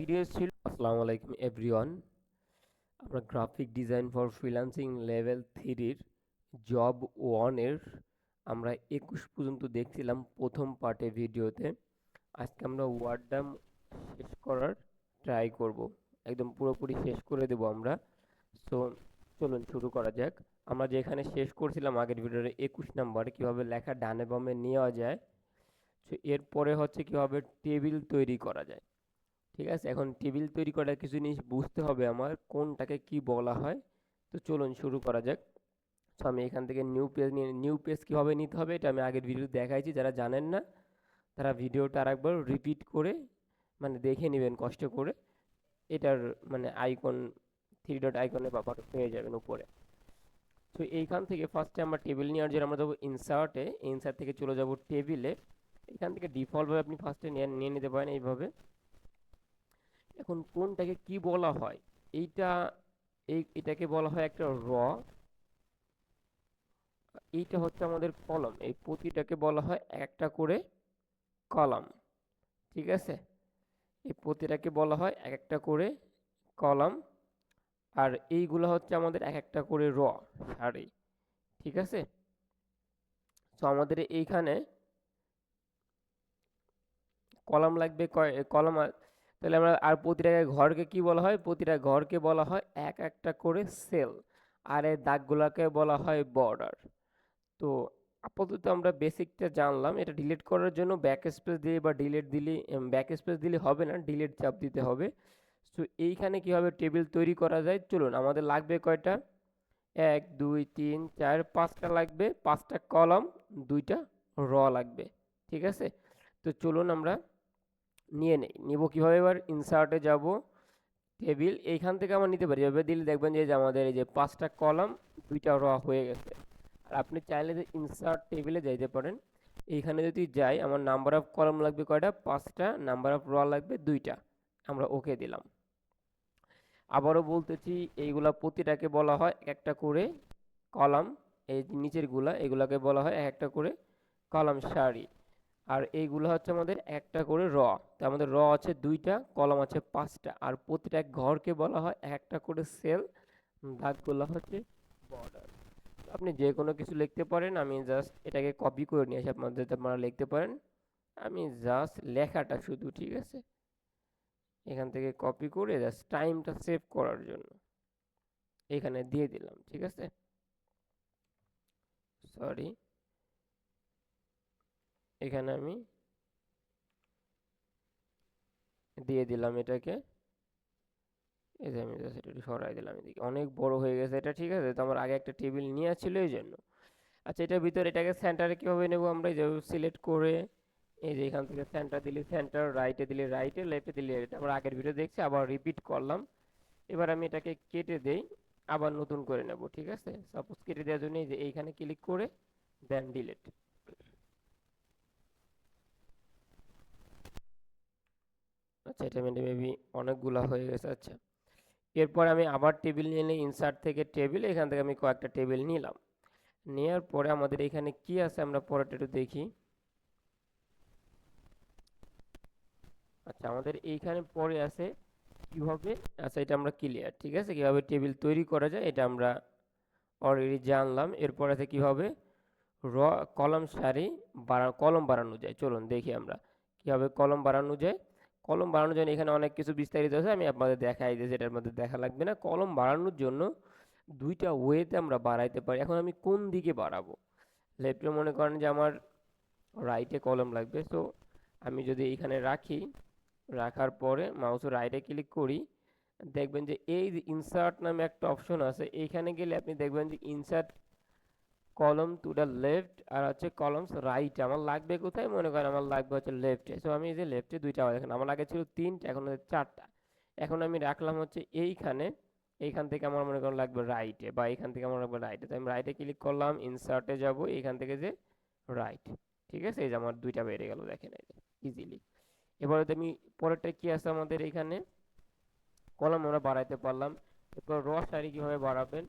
Video ছিল। আসসালামু আলাইকুম এভরিওয়ান। আমরা graphic design for freelancing level 3-র জব 1-এর আমরা 21 পর্যন্ত দেখছিলাম প্রথম পার্টে ভিডিওতে। আজকে আমরা ওয়ার্ডডাম শেষ করার ট্রাই করব, একদম পুরোপুরি শেষ করে দেব আমরা। সো চলুন শুরু করা যাক। আমরা যেখানে শেষ করছিলাম আগের ভিডিওতে 21 নাম্বার, কিভাবে লেখা ডানে বামে নেওয়া যায়। সো এরপরে হচ্ছে কিভাবে টেবিল তৈরি করা যায়। ঠিক আছে, এখন টেবিল তৈরি করার কিছু জিনিস বুঝতে হবে আমার, কোনটাকে কি বলা হয়। তো চলুন শুরু করা যাক। তো আমি এখান থেকে নিউ পেজ কীভাবে নিতে হবে এটা আমি আগের ভিডিও দেখাইছি। যারা জানেন না তারা ভিডিওটা আরেকবার রিপিট করে মানে দেখে নেবেন কষ্ট করে। এটার মানে আইকন, 3 ডট আইকনে বাবার পেয়ে যাবেন উপরে। তো এইখান থেকে ফার্স্টে আমরা টেবিল নেওয়ার জন্য আমরা যাবো ইনসার্টে, ইনসার্ট থেকে চলে যাব টেবিলে। এখান থেকে ডিফল্টভাবে আপনি ফার্স্টে নিয়ে নিতে পারেন এইভাবে। এখন কোনটাকে কি বলা হয়, এইটা এটাকে বলা হয় একটা এইটা হচ্ছে আমাদের কলম, এই প্রতিটাকে বলা হয় একটা করে কলাম। ঠিক আছে, এই প্রতিটাকে বলা হয় এক একটা করে কলাম। আর এইগুলো হচ্ছে আমাদের এক একটা করে সারি। ঠিক আছে, তো আমাদের এইখানে কলাম লাগবে কলাম। তাহলে আমরা আর প্রতিটা ঘরকে কি বলা হয়, প্রতিটা ঘরকে বলা হয় এক একটা করে সেল। আর এই দাগগুলোকে বলা হয় বর্ডার। তো আপাতত আমরা বেসিকটা জানলাম। এটা ডিলিট করার জন্য ব্যাক স্পেস দিয়ে বা ডিলিট দিলে, ব্যাক স্পেস দিলে হবে না, ডিলিট চাপ দিতে হবে। তো এইখানে কীভাবে টেবিল তৈরি করা যায়, চলুন। আমাদের লাগবে কয়টা, 1 2 3 4 5টা লাগবে, 5টা কলাম, 2টা লাগবে। ঠিক আছে, তো চলুন আমরা নিব কীভাবে। এবার ইনসার্টে যাব, টেবিল এইখান থেকে আমরা নিতে পারি। এভাবে দিলে দেখবেন যে আমাদের এই যে 5টা কলাম, 2টা হয়ে গেছে। আর আপনি চাইলে যে ইনসার্ট টেবিলে যাইতে পারেন। এইখানে যদি যাই, আমার নাম্বার অফ কলাম লাগবে কয়টা, 5টা, নাম্বার অফ লাগবে 2টা। আমরা ওকে দিলাম। আবারও বলতেছি, এইগুলা প্রতিটাকে বলা হয় একটা করে কলাম। এই নিচের গুলা, এগুলাকে বলা হয় একটা করে কলাম সারি। আর এইগুলো হচ্ছে আমাদের একটা করে তো আমাদের আছে 2টা, কলাম আছে 5টা। আর প্রতিটা ঘরকে বলা হয় একটা করে সেল, দাগগুলো হচ্ছে বর্ডার। আপনি যে কোনো কিছু লিখতে পারেন, আমি জাস্ট এটাকে কপি করে নিয়ে আসি আপনাদের, আপনারা লিখতে পারেন। আমি জাস্ট লেখাটা শুধু, ঠিক আছে, এখান থেকে কপি করে জাস্ট টাইমটা সেভ করার জন্য এখানে দিয়ে দিলাম। ঠিক আছে, সরি, এখানে আমি দিয়ে দিলাম এটাকে। এই যে আমি জাস্ট এটা সরাই দিলাম, এদিকে অনেক বড় হয়ে গেছে এটা। ঠিক আছে, তো আমার আগে একটা টেবিল নিয়ে ছিল এই জন্য। আচ্ছা, এটার ভিতরে এটাকে সেন্টারে কীভাবে নেব আমরা, এই যে সিলেক্ট করে এই যে এখান থেকে সেন্টার দিলে সেন্টার, রাইটে দিলে রাইটে, লেফটে দিলে এটা আমরা আগের ভিডিও দেখছি, আবার রিপিট করলাম। এবার আমি এটাকে কেটে দেই, আবার নতুন করে নেব। ঠিক আছে, সাপোজ কেটে দেওয়ার জন্য এই যে এইখানে ক্লিক করে দেন ডিলিট। আচ্ছা, এটা মেবি অনেকগুলা হয়ে গেছে। আচ্ছা, এরপর আমি আবার টেবিল নিয়ে নিই, ইনসার্ট থেকে টেবিল, এখান থেকে আমি কয়েকটা টেবিল নিলাম। নেওয়ার পরে আমাদের এখানে কি আছে আমরা পরেরটা একটু দেখি। আচ্ছা, আমাদের এইখানে পরে আছে কিভাবে, আচ্ছা এটা আমরা ক্লিয়ার। ঠিক আছে, কিভাবে টেবিল তৈরি করা যায় এটা আমরা অলরেডি জানলাম। এরপর আছে কিভাবে র কলম সারি কলম বাড়ানো যায়। চলুন দেখি আমরা কিভাবে কলম বাড়ানো যায়। কলম বাড়ানোর জন্য এখানে অনেক কিছু বিস্তারিত আছে, আমি আপনাদের দেখাই দিয়েছি, এটার মধ্যে দেখা লাগবে না। কলম বাড়ানোর জন্য 2টা ওয়েতে আমরা বাড়াইতে পারি। এখন আমি কোন দিকে বাড়াবো, লেফটে মনে করেন যে আমার রাইটে কলম লাগবে। সো আমি যদি এইখানে রাখি, রাখার পরে মাউসের রাইটে ক্লিক করি, দেখবেন যে এই যে ইনসার্ট নামে একটা অপশন আছে, এইখানে গেলে আপনি দেখবেন যে ইনসার্ট কলম টু দ্য লেফট আর হচ্ছে কলমস রাইট। আমার লাগবে কোথায়, মনে করেন আমার লাগবে হচ্ছে লেফটে। সো আমি এই যে লেফটে 2টা দেখেন, আমার আগে ছিল 3টে, এখন হচ্ছে 4টা। এখন আমি রাখলাম হচ্ছে এইখানে, এইখান থেকে আমার মনে করেন লাগবে রাইটে, বা এইখান থেকে আমার লাগবে রাইটে। তো আমি রাইটে ক্লিক করলাম, ইনসার্টে যাব, এইখান থেকে যে রাইট। ঠিক আছে, এই যে আমার 2টা বেড়ে গেল, দেখেন এই যে ইজিলি। এবারে আমি পরেরটা কি আছে আমাদের এখানে, কলম আমরা বাড়াইতে পারলাম। এরপর সারি কিভাবে বাড়াবেন,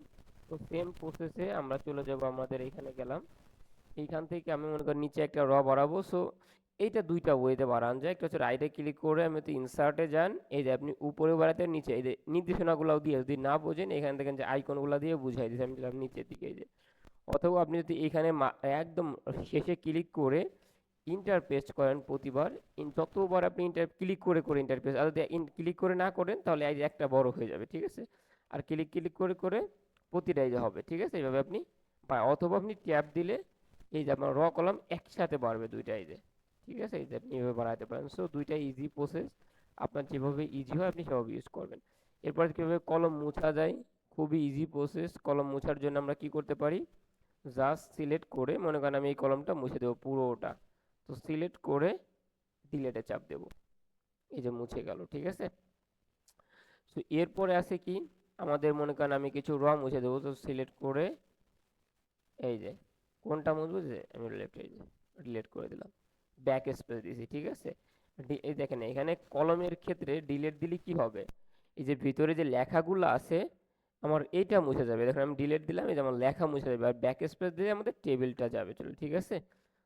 তো সেম প্রসেসে আমরা চলে যাব, আমাদের এখানে গেলাম, এইখান থেকে আমি মনে করি নিচে একটা বাড়াবো। সো এইটা দুইটা ওয়েতে বাড়ানো যায়। একটা হচ্ছে রাইটে ক্লিক করে আমি তো ইনসার্টে যান, এই যে আপনি উপরে বাড়াতে নিচে, এই যে নির্দেশনাগুলো দিয়ে যদি না বোঝেন এখান থেকে যে আইকনগুলো দিয়ে বুঝাই দিচ্ছি, আমি দিলাম নিচের দিকে এই যে। অথবা আপনি যদি এখানে একদম শেষে ক্লিক করে ইন্টার পেস্ট করেন প্রতিবার, যতবার আপনি ইন্টার ক্লিক করে করে ইন্টার পেস্ট, আর যদি ক্লিক করে না করেন তাহলে এই যে একটা বড় হয়ে যাবে, ঠিক আছে। আর ক্লিক ক্লিক করে করে প্রতিটাই যে হবে, ঠিক আছে, এইভাবে আপনি বা অথবা আপনি ট্যাব দিলে এই যে আপনার র কলাম একসাথে বাড়বে দুইটাই যে, ঠিক আছে, এই যে আপনি এভাবে বাড়াতে পারেন। সো দুইটা ইজি প্রসেস, আপনার যেভাবে ইজি হয় আপনি সেভাবে ইউজ করবেন। এরপর কীভাবে কলম মোছা যায়, খুবই ইজি প্রসেস। কলম মোছার জন্য আমরা কি করতে পারি, জাস্ট সিলেক্ট করে, মনে করেন আমি এই কলমটা মুছে দেবো পুরোটা, তো সিলেক্ট করে ডিলেটে চাপ দেব, এই যে মুছে গেল, ঠিক আছে। তো এরপরে আছে কি, আমাদের মনে করেন আমি কিছু র মুছে দেবো, তো সিলেক্ট করে এই যে কোনটা মুছবো, যে আমি লেফট, এই যে ডিলেট করে দিলাম, ব্যাক স্পেস দিয়েছি, ঠিক আছে। এই দেখেন এখানে কলমের ক্ষেত্রে ডিলেট দিলে কি হবে, এই যে ভিতরে যে লেখাগুলো আছে আমার এইটা মুছে যাবে, দেখেন আমি ডিলেট দিলাম, এই যে আমার লেখা মুছে যাবে, আর ব্যাক স্পেস দিলে আমাদের টেবিলটা যাবে, চলো, ঠিক আছে।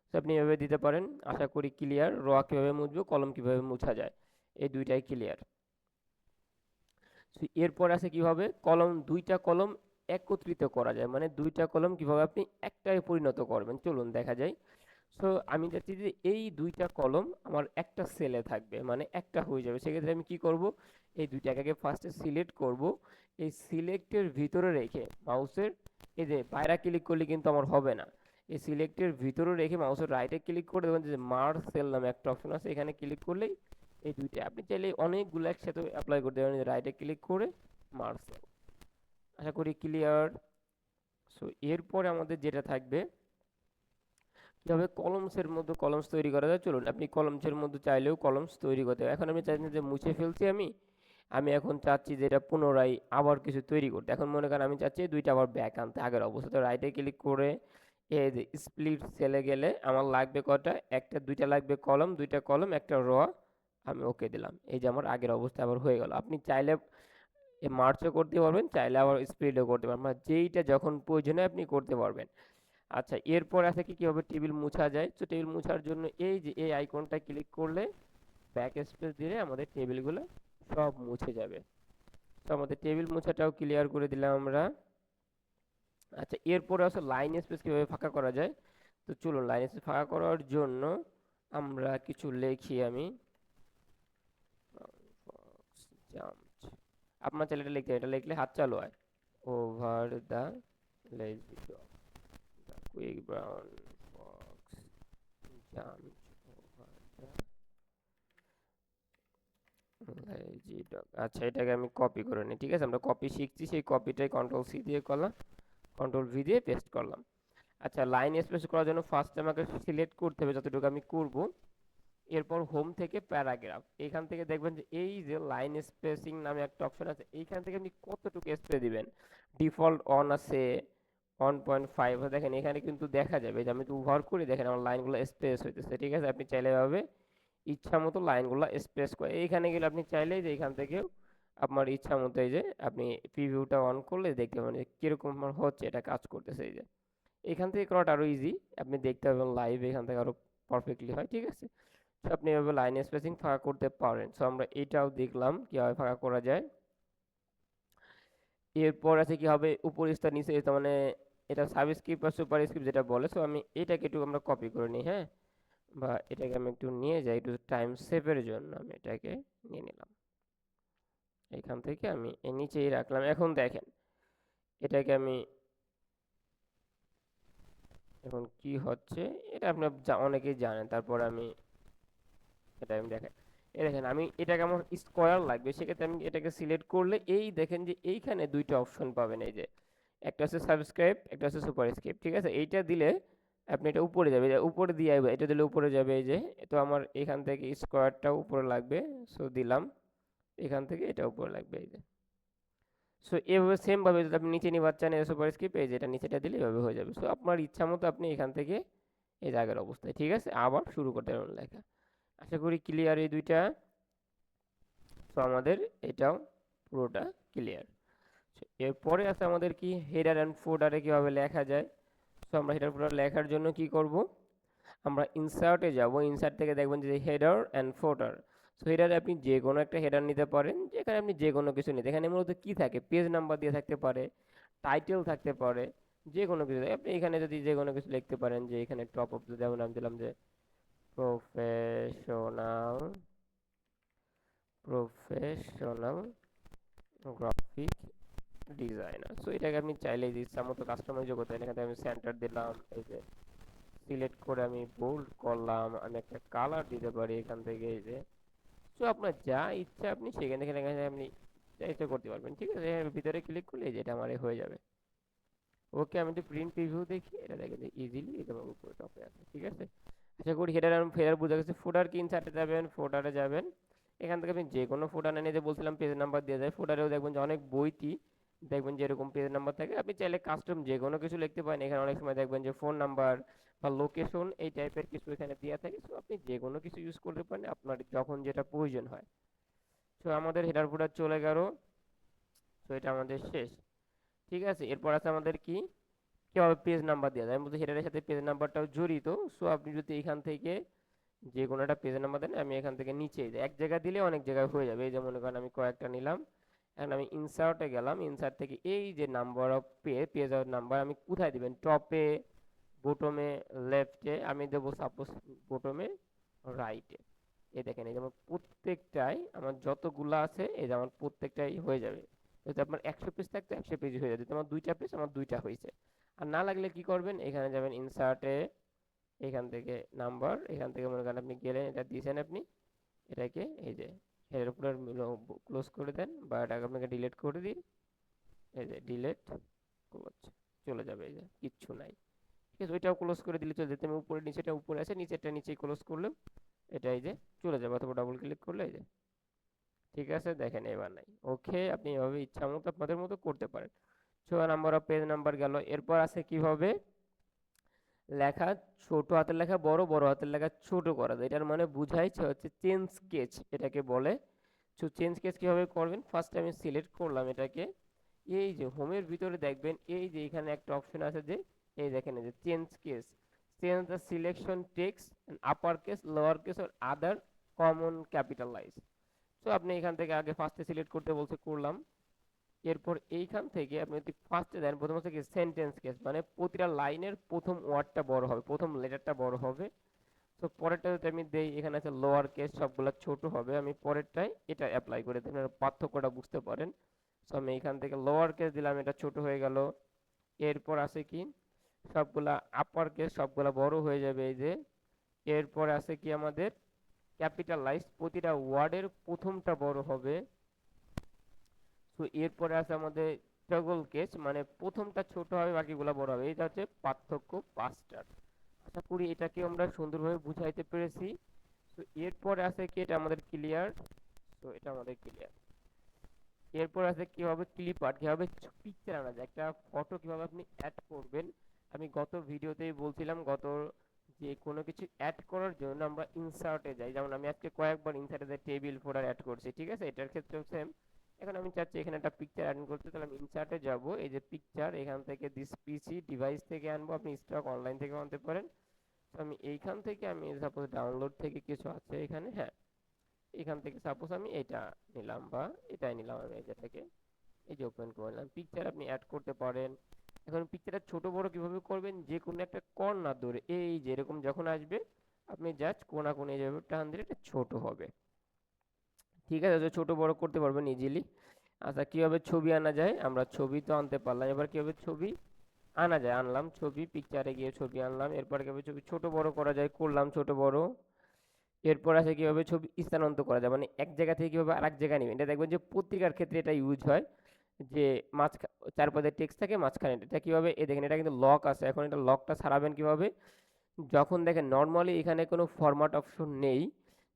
তো আপনি এভাবে দিতে পারেন, আশা করি ক্লিয়ার। র কীভাবে মুছবো, কলম কীভাবে মুছা যায়, এই দুইটাই ক্লিয়ার। এরপর আছে কিভাবে কলম, দুইটা কলম একত্রিত করা যায়, মানে দুইটা কলম কিভাবে আপনি একটায় পরিণত করবেন, চলুন দেখা যায়। সো আমি চাচ্ছি যে এই দুইটা কলম আমার একটা সেলে থাকবে, মানে একটা হয়ে যাবে। সেক্ষেত্রে আমি কি করব, এই দুইটাকে ফার্স্টে সিলেক্ট করব, এই সিলেক্টের ভিতরে রেখে মাউসের এই যে বাইরে ক্লিক করলে কিন্তু আমার হবে না, এই সিলেক্টের ভিতরে রেখে মাউসের রাইটে ক্লিক করে দেবেন, যে মার্জ সেল নামে একটা অপশন আছে, এখানে ক্লিক করলেই এই দুইটা আপনি চাইলে অনেকগুলো একসাথে অ্যাপ্লাই করতে পারেন, রাইটে ক্লিক করে মার্জ সেল। আশা করি ক্লিয়ার। সো এরপরে আমাদের যেটা থাকবে কিভাবে কলমসের মধ্যে কলমস তৈরি করা যায়, চলুন আপনি কলমসের মধ্যে চাইলেও কলমস তৈরি করতে হবে। এখন আমি চাইছি যে মুছে ফেলছি আমি, আমি এখন চাচ্ছি যে এটা পুনরায় আবার কিছু তৈরি করতে। এখন মনে করেন আমি চাচ্ছি দুইটা আবার ব্যাক আনতে আগের অবস্থা, তো রাইটে ক্লিক করে এই যে স্প্লিট সেলে গেলে আমার লাগবে কটা, একটা দুইটা লাগবে কলম, দুইটা কলম একটা র, আমি ওকে দিলাম, এই যে আমার আগের অবস্থা আবার হয়ে গেল। আপনি চাইলে মার্চও করতে পারবেন, চাইলে আবার স্প্লিটও করতে পারবেন, মানে যেইটা যখন প্রয়োজন হয় আপনি করতে পারবেন। আচ্ছা এরপর আছে কি কিভাবে টেবিল মুছা যায়, তো টেবিল মুছার জন্য এই যে এই আইকনটা ক্লিক করলে ব্যাক স্পেস দিলে আমাদের টেবিলগুলো সব মুছে যাবে। তো আমাদের টেবিল মুছাটাও ক্লিয়ার করে দিলাম আমরা। আচ্ছা এরপরে আছে লাইন স্পেস কিভাবে ফাঁকা করা যায়, তো চলুন লাইন স্পেস ফাঁকা করার জন্য আমরা কিছু লিখি, আমি আপনার চাইলে এটা লিখতে, এটা লিখলে হাত চালু হয়, over the lazy dog, the quick brown Fox jumped over the lazy dog. আচ্ছা এটাকে আমি কপি করে নিই, ঠিক আছে, আমরা কপি শিখছি, সেই কপিটাই কন্ট্রোল সি দিয়ে করলাম, কন্ট্রোল ভি দিয়ে পেস্ট করলাম। আচ্ছা লাইন স্পেস করার জন্য ফার্স্ট আমাকে সিলেক্ট করতে হবে যতটুকু আমি করব, এরপর হোম থেকে প্যারাগ্রাফ, এইখান থেকে দেখবেন যে এই যে লাইন স্পেসিং নামে একটা অপশন আছে, এইখান থেকে আপনি কতটুকু স্পেস দিবেন। ডিফল্ট অন আছে 1.5, দেখেন এখানে কিন্তু দেখা যাবে যে আমি একটু ওভার করি, দেখেন আমার লাইনগুলো স্পেস হইতেছে, ঠিক আছে। আপনি চাইলে এভাবে ইচ্ছা মতো লাইনগুলো স্পেস করে, এইখানে গেলে আপনি চাইলেই যে এখান থেকেও আপনার ইচ্ছা মতো এই যে আপনি প্রিভিউটা অন করলে দেখতে পাবেন যে কীরকম আমার হচ্ছে, এটা কাজ করতেছে, এই যে এখান থেকে করাটা আরও ইজি, আপনি দেখতে পাবেন লাইভ এখান থেকে আরও পারফেক্টলি হয়, ঠিক আছে। তো আপনি এভাবে লাইন স্পেসিং ফাঁকা করতে পারেন। সো আমরা এটাও দেখলাম কিভাবে ফাঁকা করা যায়। এরপর আছে কি হবে উপর স্তর নিচে স্তর, মানে এটা সাবস্ক্রিপ্ট বা সুপার স্ক্রিপ্ট যেটা বলে। সো আমি এটাকে একটু আমরা কপি করে নিই, হ্যাঁ, বা এটাকে আমি একটু নিয়ে যাই একটু টাইম সেভের জন্য, আমি এটাকে নিয়ে নিলাম, এখান থেকে আমি এর নিচেই রাখলাম। এখন দেখেন এটাকে আমি, এখন কি হচ্ছে এটা আপনি অনেকেই জানেন, তারপর আমি এটা আমি দেখাই। এই দেখেন আমি এটাকে আমার স্কোয়ার লাগবে, সেক্ষেত্রে আমি এটাকে সিলেক্ট করলে এই দেখেন যে এইখানে দুইটা অপশন পাবেন, এই যে একটা হচ্ছে সাবস্ক্রাইব, একটা হচ্ছে সুপারস্ক্রিপ্ট, ঠিক আছে। এইটা দিলে আপনি এটা উপরে যাবে, উপরে দিয়ে এটা দিলে উপরে যাবে, এই যে তো আমার এখান থেকে স্কোয়ারটা উপরে লাগবে, সো দিলাম, এখান থেকে এটা উপরে লাগবে, এই যে। সো এভাবে সেমভাবে যদি আপনি নিচে নিবার চান সুপারস্ক্রিপ্ট, এই যে এটা নিচেটা দিলে এভাবে হয়ে যাবে। সো আপনার ইচ্ছা মতো আপনি এখান থেকে এই জায়গার অবস্থায়, ঠিক আছে, আবার শুরু করতে পারবেন লেখা। আশা করি ক্লিয়ার এই দুইটা। তো আমাদের এটাও পুরোটা ক্লিয়ার। এরপরে আছে আমাদের কি হেডার অ্যান্ড ফোল্ডারে কীভাবে লেখা যায়। তো আমরা হেডার ফোল্ডার লেখার জন্য কি করব, আমরা ইনসার্টে যাব, ইনসার্ট থেকে দেখবেন যে হেডার অ্যান্ড ফোটার। সো হেডারে আপনি যে কোনো একটা হেডার নিতে পারেন, যেখানে আপনি যে কোনো কিছু নিতে, এখানে মূলত কী থাকে, পেজ নাম্বার দিয়ে থাকতে পারে, টাইটেল থাকতে পারে, যে কোনো কিছু আপনি এখানে যদি যে কোনো কিছু লিখতে পারেন, যে এখানে টপ অফ যেমন আমি দিলাম যে professional professional graphic designer. So এটাকে আপনি চাইলে যে ইচ্ছা মতো কাস্টমাইজও করতে পারেন। এখানে আমি সেন্টার দিলাম, এই যে সিলেক্ট করে আমি বোল্ড করলাম, আমি একটা কালার দিতে পারি এখান থেকে, এই যে। সো আপনার যা ইচ্ছা আপনি সেখানে এখানে আপনি যা ইচ্ছা করতে পারবেন, ঠিক আছে। এর ভিতরে ক্লিক করলে যেটা আমার হয়ে যাবে। ওকে, আমি একটু প্রিন্ট প্রিভিউ দেখি, এটা দেখেন ইজিলি এটা উপরে টপে আছে, ঠিক আছে। আশা করি হেডার আর ফেডার বোঝা গেছে। ফুটার কি, ইনসার্টে যাবেন, ফুটারে যাবেন, এখান থেকে আপনি যে কোনো ফুটার এনে, যে বলছিলাম পেজ নাম্বার দিয়ে যায়, ফুটারেও দেখবেন যে অনেক বইটি দেখবেন যে এরকম পেজ নাম্বার থাকে। আপনি চাইলে কাস্টম যে কোনো কিছু লিখতে পারেন, এখানে অনেক সময় দেখবেন যে ফোন নাম্বার বা লোকেশন এই টাইপের কিছু এখানে দেওয়া থাকে। সো আপনি যে কোনো কিছু ইউজ করতে পারেন আপনার যখন যেটা প্রয়োজন হয়। সো আমাদের হেডার ফুটার চলে গেল। সো এটা আমাদের শেষ, ঠিক আছে। এরপর আছে আমাদের কি, কিভাবে পেজ নাম্বার দেওয়া যায়। আমি বলতে হেডারের সাথে পেজ নাম্বারটাও জড়িত। সো আপনি যদি এখান থেকে যে কোনো একটা পেজ নাম্বার দেন, আমি এখান থেকে নিচে এক জায়গায় দিলে অনেক জায়গায় হয়ে যাবে। এই যে মনে করেন আমি কয়েকটা নিলাম, এখন আমি ইনসার্টে গেলাম, ইনসার্ট থেকে এই যে number of page of number আমি কোথায় দিবেন, টপে, বটমে, লেফটে, আমি দেবো সাপোজ বটমে, রাইটে। এই দেখেন এই যেমন প্রত্যেকটাই আমার যতগুলো আছে, এই যে আমার প্রত্যেকটাই হয়ে যাবে। যদি আপনার 100 পেজ থাকতো 100 পেজ হয়ে যাবে। আমার 2টা পেজ, আমার 2টা হয়েছে। আর না লাগলে কি করবেন, এখানে যাবেন ইনসার্টে, এখান থেকে নাম্বার, এখান থেকে মনে করেন আপনি গেলেন, এটা দিয়েছেন আপনি, এটাকে এই যে এর উপরে ক্লোজ করে দেন, বা এটাকে আপনাকে ডিলিট করে দিন, এই যে ডিলিট ক্লোজ, চলে যাবে, এই যে কিচ্ছু নাই, ঠিক আছে। ওইটাও ক্লোজ করে দিলে চলে যেতে, আমি উপরে নিচেটা উপরে আছে, নিচেরটা নিচেই ক্লোজ করলাম, এটা এই যে চলে যাবে, অথবা ডাবল ক্লিক করলে এই যে, ঠিক আছে। দেখেন এবার নাই। ওকে, আপনি এভাবে ইচ্ছা মতো আপনাদের মতো করতে পারেন। 6 নাম্বার অফ পেজ নাম্বার গেল। এরপর আছে কিভাবে লেখা ছোট হাতের লেখা বড়, বড় হাতের লেখা ছোট করা যায়। এটার মানে বুঝাইছে হচ্ছে চেঞ্জ স্কেচ এটাকে বলে। তো চেঞ্জ স্কেচ কিভাবে করবেন, ফার্স্ট আমি সিলেক্ট করলাম এটাকে, এই যে হোমের ভিতরে দেখবেন এই যে এখানে একটা অপশন আছে, যে এই দেখেন এই যে change case, change the selection text upper case, lower case আর আদার কমন ক্যাপিটালাইজ। তো আপনি এখান থেকে আগে ফার্স্টে সিলেক্ট করতে বলছে, করলাম। এরপর এইখান থেকে আপনি যদি ফার্স্টে দেন, প্রথম হচ্ছে কি সেন্টেন্স কেস, মানে প্রতিটা লাইনের প্রথম ওয়ার্ডটা বড় হবে, প্রথম লেটারটা বড় হবে। তো পরেরটা যদি আমি দেই, এখানে আছে লোয়ার কেস, সবগুলা ছোট হবে। আমি পরেরটাই এটা অ্যাপ্লাই করে দিই, আপনারা পার্থক্যটা বুঝতে পারেন। তো আমি এখান থেকে লোয়ার কেস দিলাম, এটা ছোট হয়ে গেল। এরপর আছে কি, সবগুলা আপার কেস, সবগুলা বড় হয়ে যাবে, এই যে। এরপর আছে কি আমাদের ক্যাপিটালাইজ, প্রতিটা ওয়ার্ডের প্রথমটা বড় হবে। তো এরপরে আছে আমাদের টগল কেস, মানে প্রথমটা ছোট হবে বাকিগুলো বড় হবে। এটা হচ্ছে পার্থক্য পাঁচটার। আশা করি এটাকে আমরা সুন্দরভাবে বুঝাইতে পেরেছি। তো এরপরে আছে কি, এটা আমাদের ক্লিয়ার। তো এটা আমাদের ক্লিয়ার। এরপর আছে কিভাবে ক্লিপ আর্ট, কিভাবে পিকচার আনা যায়, একটা ফটো কিভাবে আপনি অ্যাড করবেন। আমি গত ভিডিওতেই বলছিলাম, যে কোনো কিছু অ্যাড করার জন্য আমরা ইনসার্টে যাই। যেমন আমি আজকে কয়েকবার ইনসার্টে যাই, টেবিল ফোল্ডার অ্যাড করছি, ঠিক আছে। এটার ক্ষেত্রেও সেম। এখন আমি চাচ্ছি এখানে একটা পিকচার অ্যাড করতে, তাহলে আমি ইনসার্টে যাব, এই যে পিকচার, এখান থেকে দিস পিসি ডিভাইস থেকে আনবো, আপনি স্টক অনলাইন থেকে আনতে পারেন। তো আমি এইখান থেকে, আমি সাপোজ ডাউনলোড থেকে কিছু আছে এখানে, হ্যাঁ, এখান থেকে সাপোজ আমি এটা নিলাম, বা এটাই নিলাম, আমি এটাকে এই যে ওপেন করলাম। পিকচার আপনি অ্যাড করতে পারেন। এখন পিকচারটা ছোট বড় কিভাবে করবেন, যে কোনো একটা কর্নার ধরে, এই যে এরকম যখন আসবে, আপনি জাস্ট কোনা কোণে যেভাবে টান দিলে এটা ছোট হবে, ঠিক আছে। তো ছোট বড় করতে পারবেন ইজিলি। আচ্ছা, কিভাবে ছবি আনা যায়, আমরা ছবি তো আনতে পারলাম, এবার কিভাবে ছবি আনা যায়, আনলাম ছবি, পিকচারে গিয়ে ছবি আনলাম। এরপর কিভাবে ছবি ছোট বড় করা যায়, করলাম ছোট বড়। এরপর আছে কিভাবে ছবি স্থানান্তর করা যায়, মানে এক জায়গা থেকে কিভাবে আরেক জায়গায় নেবেন। এটা দেখবেন যে পত্রিকার ক্ষেত্রে এটা ইউজ হয়, যে চারপাশে টেক্সট থাকে, মাঝখানে এটা কিভাবে, এ দেখেন এটা কিন্তু লক আছে, এখন এটা লকটা ছাড়াবেন কিভাবে, যখন দেখেন নর্মালি এখানে কোনো ফরম্যাট অপশন নেই,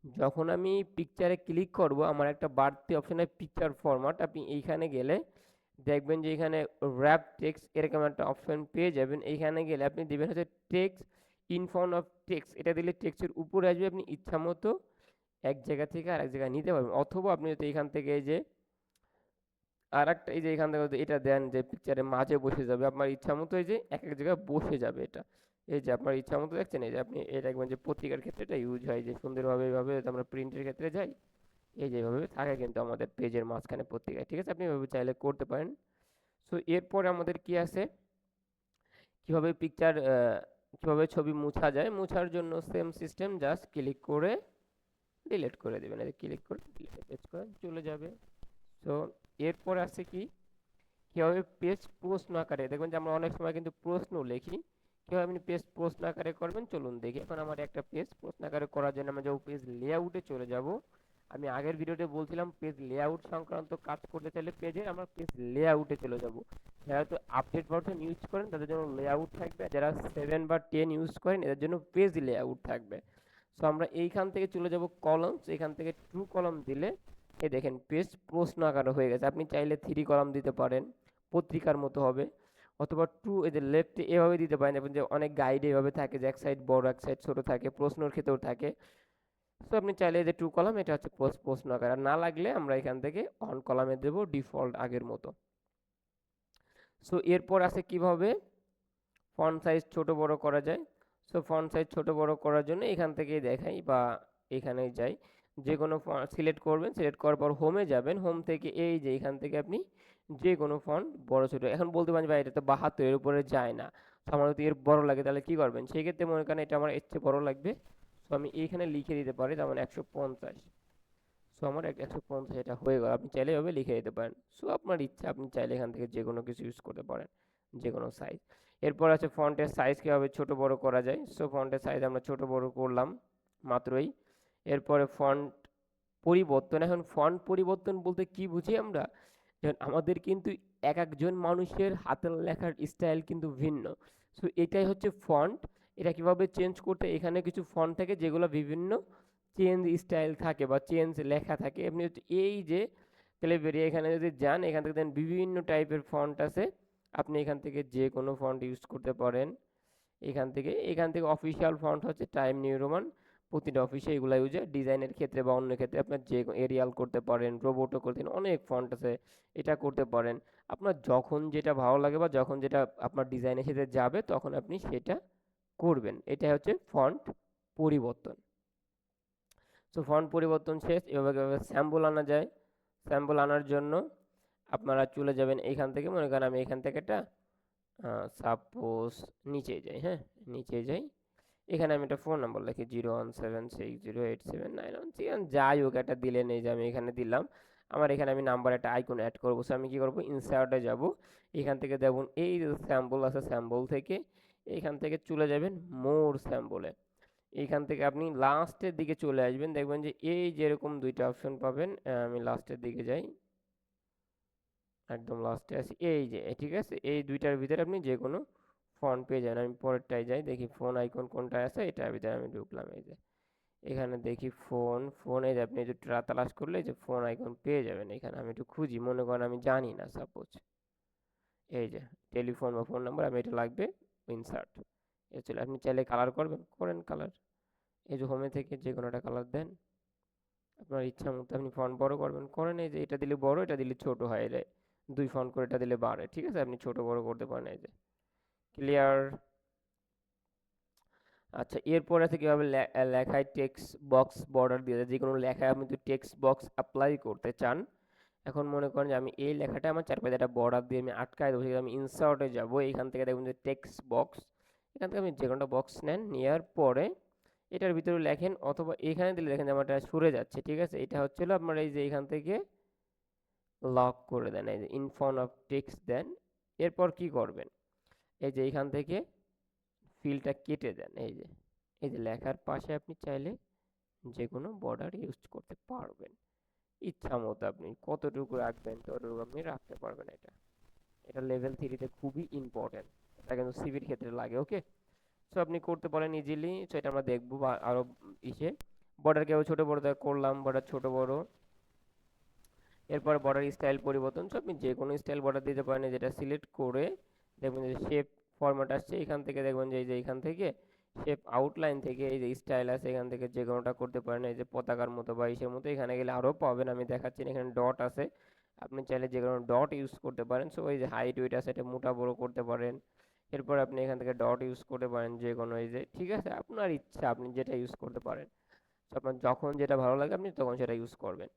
যখন আমি পিকচারে ক্লিক করব, আমার একটা বাড়তি অপশন হয় পিকচার ফরম্যাট। আপনি এইখানে গেলে দেখবেন যে এখানে র্যাপ টেক্সট এরকম একটা অপশন পেয়ে যাবেন। এইখানে গেলে আপনি দিবেন হচ্ছে text in front of text, এটা দিলে টেক্সটের উপরে আসবে, আপনি ইচ্ছা মতো এক জায়গা থেকে আরেক জায়গায় নিতে পারবেন। অথবা আপনি যদি এখান থেকে এই যে আর একটা, এই যে এখান থেকে যদি এটা দেন, যে পিকচারের মাঝে বসে যাবে, আপনার ইচ্ছা মতো এই যে এক এক জায়গায় বসে যাবে এটা। এই যে আপনার ইচ্ছা মতো দেখছেন, এই যে আপনি এটা দেখবেন যে পত্রিকার ক্ষেত্রে এটা ইউজ হয়, যে সুন্দরভাবে এইভাবে যদি আমরা প্রিন্টের ক্ষেত্রে যাই, এই যে এভাবে থাকে কিন্তু আমাদের পেজের মাঝখানে পত্রিকায়, ঠিক আছে, আপনি এভাবে চাইলে করতে পারেন। সো এরপরে আমাদের কি আছে, কিভাবে পিকচার, কিভাবে ছবি মুছা যায়, মুছার জন্য সেম সিস্টেম, জাস্ট ক্লিক করে ডিলিট করে দেবেন, এই ক্লিক করে ডিলিট পেজ করে চলে যাবে। তো এরপর আছে কি, কীভাবে পেজ প্রশ্ন আকারে, দেখবেন যে আমরা অনেক সময় কিন্তু প্রশ্ন লিখি, কীভাবে আপনি পেজ প্রশ্ন আকারে করবেন চলুন দেখি। এখন আমার একটা পেজ প্রশ্ন আকারে করার জন্য আমরা যাবো পেজ লেআউটে চলে যাব। আমি আগের ভিডিওতে বলছিলাম পেজ লেআউট সংক্রান্ত কাজ করতে চাইলে পেজে আমরা পেজ লেআউটে চলে যাব। যারা তো আপডেট ভার্সন ইউজ করেন তাদের জন্য লেআউট থাকবে, যারা 7 বা 10 ইউজ করেন এদের জন্য পেজ লেআউট থাকবে। সো আমরা এইখান থেকে চলে যাব কলামস, এখান থেকে ট্রু কলাম দিলে এই দেখেন পেজ প্রশ্ন আকারে হয়ে গেছে। আপনি চাইলে 3 কলাম দিতে পারেন, পত্রিকার মতো হবে, অথবা ট্রু এই যে লেফটে এভাবে দিতে পারেন, এবং যে অনেক গাইড এভাবে থাকে যে এক সাইড বড় এক সাইড ছোট থাকে, প্রশ্নের ক্ষেত্রেও থাকে। সো আপনি চাইলে যে 2 কলাম, এটা হচ্ছে প্রশ্ন আকার, আর না লাগলে আমরা এখান থেকে 1 কলামে দেবো ডিফল্ট আগের মতো। সো এরপর আছে কিভাবে ফন্ট সাইজ ছোট বড় করা যায়। সো ফন্ট সাইজ ছোট বড় করার জন্য এখান থেকেই দেখাই বা এখানেই যাই, যে কোনো সিলেক্ট করবেন, সিলেক্ট করার পর হোমে যাবেন, হোম থেকে এই যে এখান থেকে আপনি যে কোনো ফন্ট বড় ছোট, এখন বলতে পারেন ভাই এটা তো 72 এর উপরে যায় না, তো আমার যদি এর বড় লাগে তাহলে কি করবেন, সেক্ষেত্রে মনে করেন এটা আমার এর চেয়ে বড় লাগবে, সো আমি এইখানে লিখে দিতে পারি যেমন 150। সো আমার 150 এটা হয়ে গেল, আপনি চাইলে এভাবে লিখে দিতে পারেন। সো আপনার ইচ্ছা, আপনি চাইলে এখান থেকে যে কোনো কিছু ইউজ করতে পারেন, যে কোনো সাইজ। এরপর আছে ফন্টের সাইজ কীভাবে ছোট বড় করা যায়। সো ফন্টের সাইজ আমরা ছোট বড় করলাম মাত্রই। এরপরে ফন্ট পরিবর্তন, এখন ফন্ট পরিবর্তন বলতে কি বুঝি আমরা, যেমন আমাদের কিন্তু এক একজন মানুষের হাতের লেখার স্টাইল কিন্তু ভিন্ন। সো এটাই হচ্ছে ফন্ট, এটা কিভাবে চেঞ্জ করতে, এখানে কিছু ফন্ট থাকে যেগুলো বিভিন্ন চেঞ্জ স্টাইল থাকে বা চেঞ্জ লেখা থাকে। আপনি হচ্ছে এই যে ক্লেভেরি এখানে যদি যান, এখান থেকে দেন বিভিন্ন টাইপের ফন্ট আছে, আপনি এখান থেকে যে কোনো ফন্ট ইউজ করতে পারেন। এখান থেকে অফিসিয়াল ফন্ট হচ্ছে টাইম নিউ রোমান, প্রতিটা অফিসে এগুলো ইউজ হয়, ডিজাইনের ক্ষেত্রে বা অন্য ক্ষেত্রে আপনার যে এরিয়াল করতে পারেন, রোবোটও করতে পারেন, অনেক ফন্ট আছে, এটা করতে পারেন। আপনার যখন যেটা ভালো লাগে বা যখন যেটা আপনার ডিজাইনের সাথে যাবে তখন আপনি সেটা করবেন, এটা হচ্ছে ফন্ট পরিবর্তন। সো ফন্ট পরিবর্তন শেষ, এভাবে স্যাম্পল আনা যায়। স্যাম্পল আনার জন্য আপনারা চলে যাবেন এইখান থেকে, মনে করেন আমি এখান থেকে একটা সাপোজ নিচে যাই, হ্যাঁ নিচে যাই, এখানে আমি একটা ফোন নাম্বার লিখি 017608791, যাই হোক একটা দিলেন, এই যে আমি এখানে দিলাম, আমার এখানে আমি নাম্বার একটা আইকন অ্যাড করবো। সো আমি কি করবো, ইনসার্টে যাব, এখান থেকে দেখুন এই যে স্যাম্পল আছে, স্যাম্পল থেকে এইখান থেকে চলে যাবেন মোর স্যাম্পলে, এইখান থেকে আপনি লাস্টের দিকে চলে আসবেন, দেখবেন যে এই যেরকম দুইটা অপশন পাবেন। আমি লাস্টের দিকে যাই, একদম লাস্টে আসি, এই যে ঠিক আছে, এই দুইটার ভিতরে আপনি যে কোনো ফন্ট পেয়ে যাবেন। আমি পরেরটায় যাই, দেখি ফোন আইকন কোনটা আছে, এটার ভিতরে আমি ঢুকলাম, এই যে এখানে দেখি ফোনে যে আপনি একটু তালাশ করলে যে ফোন আইকন পেয়ে যাবেন। এখানে আমি একটু খুঁজি, মনে করেন আমি জানি না, সাপোজ এই যে টেলিফোন বা ফোন নাম্বার, আমি এটা লাগবে, ইনসার্ট, এ চলে, আপনি চাইলে কালার করবেন, করেন কালার, এই যে হোমে থেকে যে কোনো একটা কালার দেন, আপনার ইচ্ছা মতো আপনি ফন্ট বড় করবেন, করেন, এই যে এটা দিলে বড়, এটা দিলে ছোট হয়, এটা 2 ফন্ট করে এটা দিলে বাড়ে, ঠিক আছে, আপনি ছোট বড় করতে পারেন, এই যে ক্লিয়ার। আচ্ছা এরপর আছে কীভাবে লেখায় টেক্সট বক্স বর্ডার দিয়ে দেয়, যে কোনো লেখায় আপনি যদি টেক্সট বক্স অ্যাপ্লাই করতে চান, এখন মনে করেন যে আমি এই লেখাটা আমার চারপাশে একটা বর্ডার দিয়ে আমি আটকায় দেবো, সেখানে আমি ইনসার্টে যাব, এইখান থেকে দেখুন যে টেক্সট বক্স, এখান থেকে আপনি যে কোনোটা বক্স নেন, নেওয়ার পরে এটার ভিতরে লেখেন, অথবা এখানে দিলে দেখেন যে আমার এটা সরে যাচ্ছে, ঠিক আছে, এটা হচ্ছিল আপনার এই যে এখান থেকে লক করে দেন, এই যে ইন ফ্রন্ট অফ টেক্সট দেন। এরপর কি করবেন, এই যে এখান থেকে ফিলটা কেটে দেন, এই যে লেখার পাশে আপনি চাইলে যে কোনো বর্ডার ইউজ করতে পারবেন, ইচ্ছা মতো আপনি কতটুকু রাখবেন ততটুকু আপনি রাখতে পারবেন। এটা এটা লেভেল 3-তে খুবই ইম্পর্টেন্ট, এটা কিন্তু সিভির ক্ষেত্রে লাগে, ওকে। সো আপনি করতে পারেন ইজিলি, সো এটা আমরা দেখবো বা আরও ইসে বর্ডার কেউ ছোটো বড় করলাম, বর্ডার ছোটো বড়। এরপর বর্ডার স্টাইল পরিবর্তন, সো আপনি যে কোনো স্টাইল বর্ডার দিতে পারেন, যেটা সিলেক্ট করে দেখবেন যে শেপ ফরম্যাট আসছে, এখান থেকে দেখবেন যে এই যে এখান থেকে শেপ আউটলাইন থেকে এই যে স্টাইল আছে, এখান থেকে যে কোনোটা করতে পারেন, এই যে পতাকার মতো বা ইসের মতো, এখানে গেলে আরও পাবেন, আমি দেখাচ্ছি না, এখানে ডট আছে, আপনি চাইলে যে কোনো ডট ইউজ করতে পারেন। সো এই যে হাইট ওয়েট আছে, এটা মোটা বড় করতে পারেন, এরপর আপনি এখান থেকে ডট ইউজ করতে পারেন যে কোনো, এই যে ঠিক আছে, আপনার ইচ্ছা আপনি যেটা ইউজ করতে পারেন। তো আপনার যখন যেটা ভালো লাগে আপনি তখন সেটা ইউজ করবেন,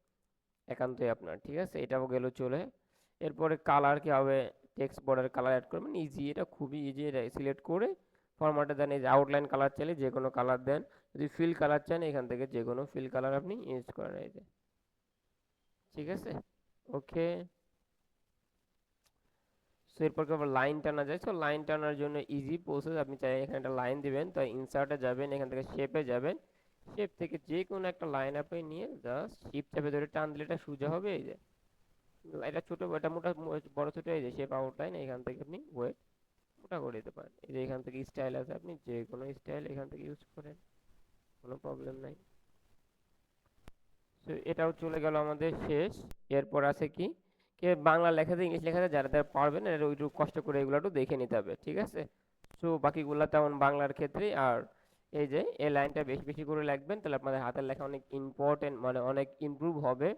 একান্তই আপনার, ঠিক আছে। এটাও গেল চলে। এরপরে কালার কি হবে, টেক্সট বর্ডার কালার অ্যাড করবেন, ইজি, এটা খুবই ইজি। এটা সিলেক্ট করে ফরম্যাটে দেন, এই যে আউটলাইন কালার চাইলে যে কোনো কালার দেন, যদি ফিল কালার চান এখান থেকে যে কোনো ফিল কালার আপনি ইউজ করেন, এই যে, ঠিক আছে। ওকে, সো এরপর কি আবার লাইন টানা যায়। সো লাইন টানার জন্য ইজি প্রসেস, আপনি চাই এখানে একটা লাইন দিবেন, তো ইনসার্টে যাবেন, এখান থেকে শেপে যাবেন, শেপ থেকে যে কোনো একটা লাইন আপনি নিয়ে জাস্ট শিফট চেপে ধরে টান দিলে এটা সোজা হবে, এই যে এটা ছোট, এটা মোটা, বড় ছোট, এই যে শেপ আউটলাইন, এখান থেকে আপনি ওয়েট মোটা করে দিতে পারেন। এই যে এখান থেকে স্টাইল আছে, আপনি যে কোনো স্টাইল এখান থেকে ইউজ করেন, কোনো প্রবলেম নাই। তো এটাও চলে গেল আমাদের শেষ। এরপর আছে কি, কে বাংলা লেখাতে ইংলিশ লেখাতে যারা যারা পারবেন এরা ওইটুকু কষ্ট করে এগুলো একটু দেখে নিতে হবে, ঠিক আছে। সো বাকিগুলা তেমন বাংলার ক্ষেত্রেই। আর এই যে এই লাইনটা বেশি বেশি করে লিখবেন, তাহলে আপনাদের হাতের লেখা অনেক ইম্পর্টেন্ট, মানে অনেক ইমপ্রুভ হবে।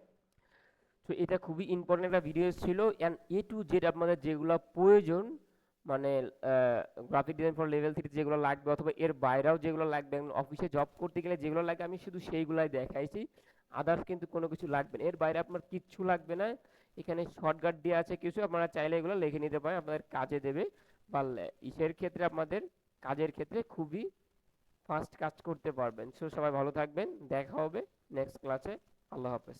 তো এটা খুবই ইম্পর্টেন্ট একটা ভিডিও ছিল, অ্যান্ড এ টু জেড আপনাদের যেগুলো প্রয়োজন, মানে গ্রাফিক ডিজাইন ফর লেভেল 3 যেগুলো লাগবে, অথবা এর বাইরেও যেগুলো লাগবে, অফিসে জব করতে গেলে যেগুলো লাগে আমি শুধু সেইগুলাই দেখাইছি, আদার্স কিন্তু কোনো কিছু লাগবে না, এর বাইরে আপনার কিচ্ছু লাগবে না। এখানে শর্টকাট দিয়ে আছে কিছু, আপনারা চাইলে এগুলো লিখে নিতে পারেন, আপনাদের কাজে দেবে। বা ইসের ক্ষেত্রে, আপনাদের কাজের ক্ষেত্রে খুবই ফাস্ট কাজ করতে পারবেন। সো সবাই ভালো থাকবেন, দেখা হবে নেক্সট ক্লাসে। আল্লাহ হাফেজ।